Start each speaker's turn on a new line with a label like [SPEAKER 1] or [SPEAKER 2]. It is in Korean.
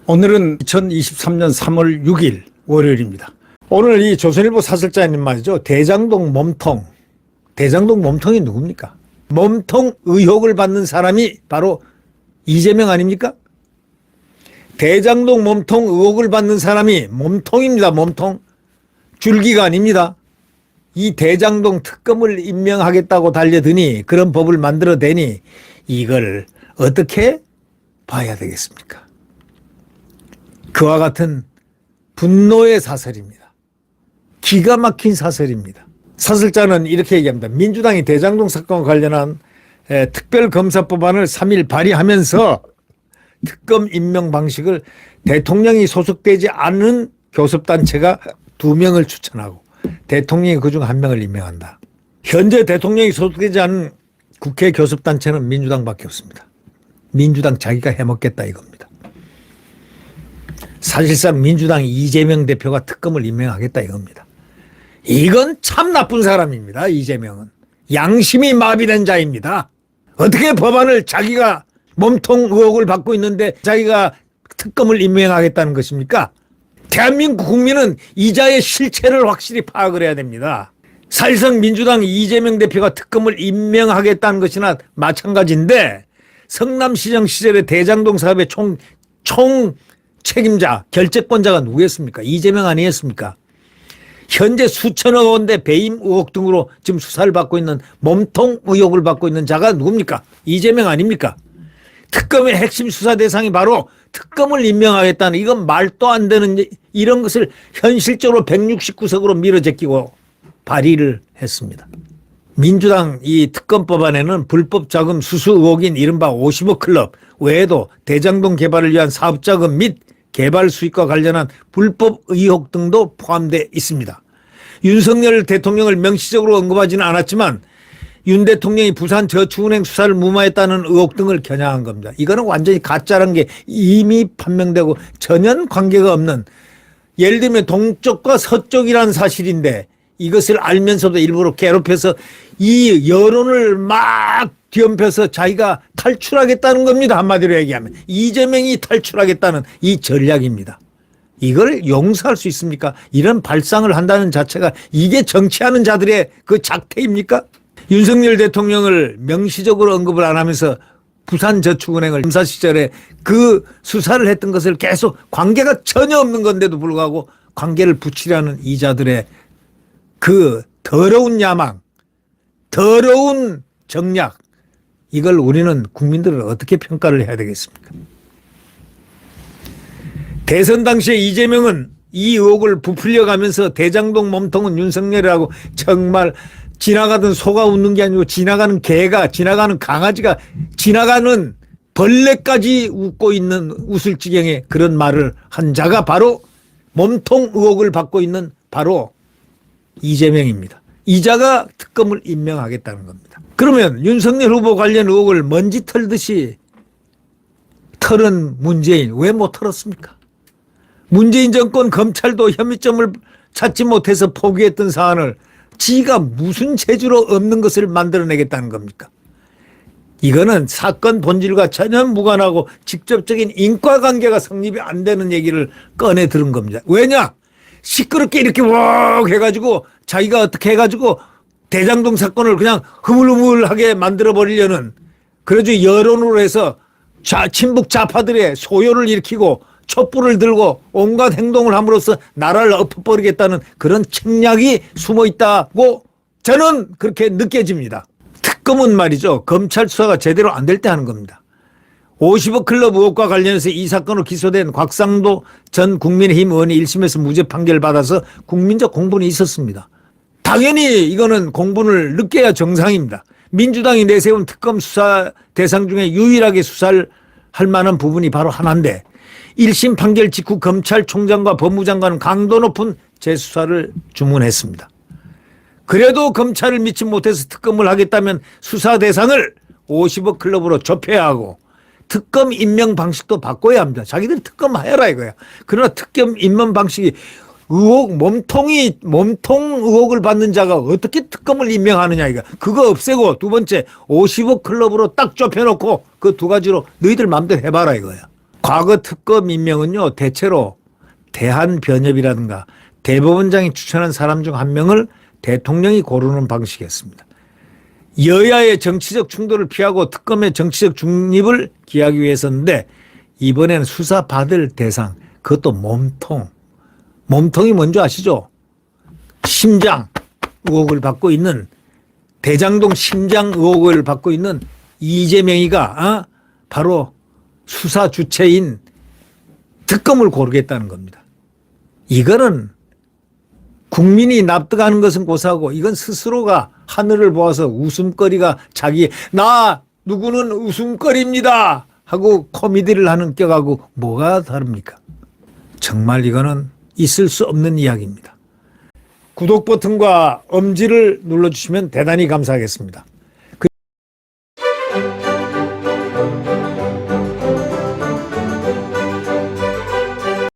[SPEAKER 1] 오늘은 2023년 3월 6일 월요일입니다. 오늘 이 조선일보 사설자님 말이죠. 대장동 몸통. 대장동 몸통이 누굽니까? 몸통 의혹을 받는 사람이 바로 이재명 아닙니까? 대장동 몸통 의혹을 받는 사람이 몸통입니다. 몸통. 줄기가 아닙니다. 이 대장동 특검을 임명하겠다고 달려드니 그런 법을 만들어대니 이걸 어떻게 봐야 되겠습니까? 그와 같은 분노의 사설입니다. 기가 막힌 사설입니다. 사설자는 이렇게 얘기합니다. 민주당이 대장동 사건과 관련한 특별검사법안을 3일 발의하면서 특검 임명 방식을 대통령이 소속되지 않은 교섭단체가 2명을 추천하고 대통령이 그중 1명을 임명한다. 현재 대통령이 소속되지 않은 국회 교섭단체는 민주당밖에 없습니다. 민주당 자기가 해먹겠다 이겁니다. 사실상 민주당 이재명 대표가 특검을 임명하겠다 이겁니다. 이건 참 나쁜 사람입니다. 이재명은. 양심이 마비된 자입니다. 어떻게 법안을 자기가 몸통 의혹을 받고 있는데 자기가 특검을 임명하겠다는 것입니까? 대한민국 국민은 이자의 실체를 확실히 파악을 해야 됩니다. 사실상 민주당 이재명 대표가 특검을 임명하겠다는 것이나 마찬가지인데 성남시장 시절의 대장동 사업의 총 책임자, 결재권자가 누구였습니까? 이재명 아니었습니까? 현재 수천억 원대 배임 의혹 등으로 지금 수사를 받고 있는 몸통 의혹을 받고 있는 자가 누굽니까? 이재명 아닙니까? 특검의 핵심 수사 대상이 바로 특검을 임명하겠다는 이건 말도 안 되는 이런 것을 현실적으로 169석으로 밀어제끼고 발의를 했습니다. 민주당 이 특검법안에는 불법 자금 수수 의혹인 이른바 50억 클럽 외에도 대장동 개발을 위한 사업자금 및 개발 수익과 관련한 불법 의혹 등도 포함되어 있습니다. 윤석열 대통령을 명시적으로 언급하지는 않았지만 윤 대통령이 부산저축은행 수사를 무마했다는 의혹 등을 겨냥한 겁니다. 이거는 완전히 가짜라는 게 이미 판명되고 전혀 관계가 없는, 예를 들면 동쪽과 서쪽이라는 사실인데 이것을 알면서도 일부러 괴롭혀서 이 여론을 막 뒤엎여서 자기가 탈출하겠다는 겁니다. 한마디로 얘기하면 이재명이 탈출하겠다는 이 전략입니다. 이걸 용서할 수 있습니까? 이런 발상을 한다는 자체가 이게 정치하는 자들의 그 작태입니까? 윤석열 대통령을 명시적으로 언급을 안 하면서 부산저축은행을 검사 시절에 그 수사를 했던 것을 계속 관계가 전혀 없는 건데도 불구하고 관계를 붙이려는 이 자들의 그 더러운 야망, 더러운 정략, 이걸 우리는 국민들을 어떻게 평가를 해야 되겠습니까? 대선 당시에 이재명은 이 의혹을 부풀려가면서 대장동 몸통은 윤석열이라고 정말 지나가던 소가 웃는 게 아니고 지나가는 개가, 지나가는 강아지가, 지나가는 벌레까지 웃고 있는 웃을 지경의 그런 말을 한 자가 바로 몸통 의혹을 받고 있는 바로 이재명입니다. 이 자가 특검을 임명하겠다는 겁니다. 그러면 윤석열 후보 관련 의혹을 먼지 털듯이 털은 문재인 왜 못 털었습니까? 문재인 정권 검찰도 혐의점을 찾지 못해서 포기했던 사안을 지가 무슨 재주로 없는 것을 만들어내겠다는 겁니까? 이거는 사건 본질과 전혀 무관하고 직접적인 인과관계가 성립이 안 되는 얘기를 꺼내 들은 겁니다. 왜냐? 시끄럽게 이렇게 왁 해가지고 자기가 어떻게 해가지고 대장동 사건을 그냥 흐물흐물하게 만들어버리려는, 그래도 여론으로 해서 친북 좌파들의 소요를 일으키고 촛불을 들고 온갖 행동을 함으로써 나라를 엎어버리겠다는 그런 책략이 숨어 있다고 저는 그렇게 느껴집니다. 특검은 말이죠, 검찰 수사가 제대로 안 될 때 하는 겁니다. 50억 클럽 의혹과 관련해서 이 사건으로 기소된 곽상도 전 국민의힘 의원이 1심에서 무죄 판결을 받아서 국민적 공분이 있었습니다. 당연히 이거는 공분을 느껴야 정상입니다. 민주당이 내세운 특검 수사 대상 중에 유일하게 수사를 할 만한 부분이 바로 하나인데 1심 판결 직후 검찰총장과 법무장관은 강도 높은 재수사를 주문했습니다. 그래도 검찰을 믿지 못해서 특검을 하겠다면 수사 대상을 50억 클럽으로 좁혀야 하고 특검 임명 방식도 바꿔야 합니다. 자기들이 특검 해라 이거야. 그러나 특검 임명 방식이 몸통 의혹을 받는 자가 어떻게 특검을 임명하느냐, 이거. 그거 없애고, 두 번째, 50억 클럽으로 딱 좁혀놓고, 그 두 가지로 너희들 마음대로 해봐라, 이거야. 과거 특검 임명은요, 대체로 대한변협이라든가 대법원장이 추천한 사람 중 한 명을 대통령이 고르는 방식이었습니다. 여야의 정치적 충돌을 피하고 특검의 정치적 중립을 기하기 위해서인데, 이번에는 수사받을 대상, 그것도 몸통이 뭔지 아시죠? 심장 의혹을 받고 있는, 대장동 심장 의혹을 받고 있는 이재명이가 바로 수사 주체인 특검을 고르겠다는 겁니다. 이거는 국민이 납득하는 것은 고사하고, 이건 스스로가 하늘을 보아서 웃음거리가 나 누구는 웃음거리입니다 하고 코미디를 하는 격하고 뭐가 다릅니까? 정말 이거는 있을 수 없는 이야기입니다. 구독 버튼과 엄지를 눌러주시면 대단히 감사하겠습니다.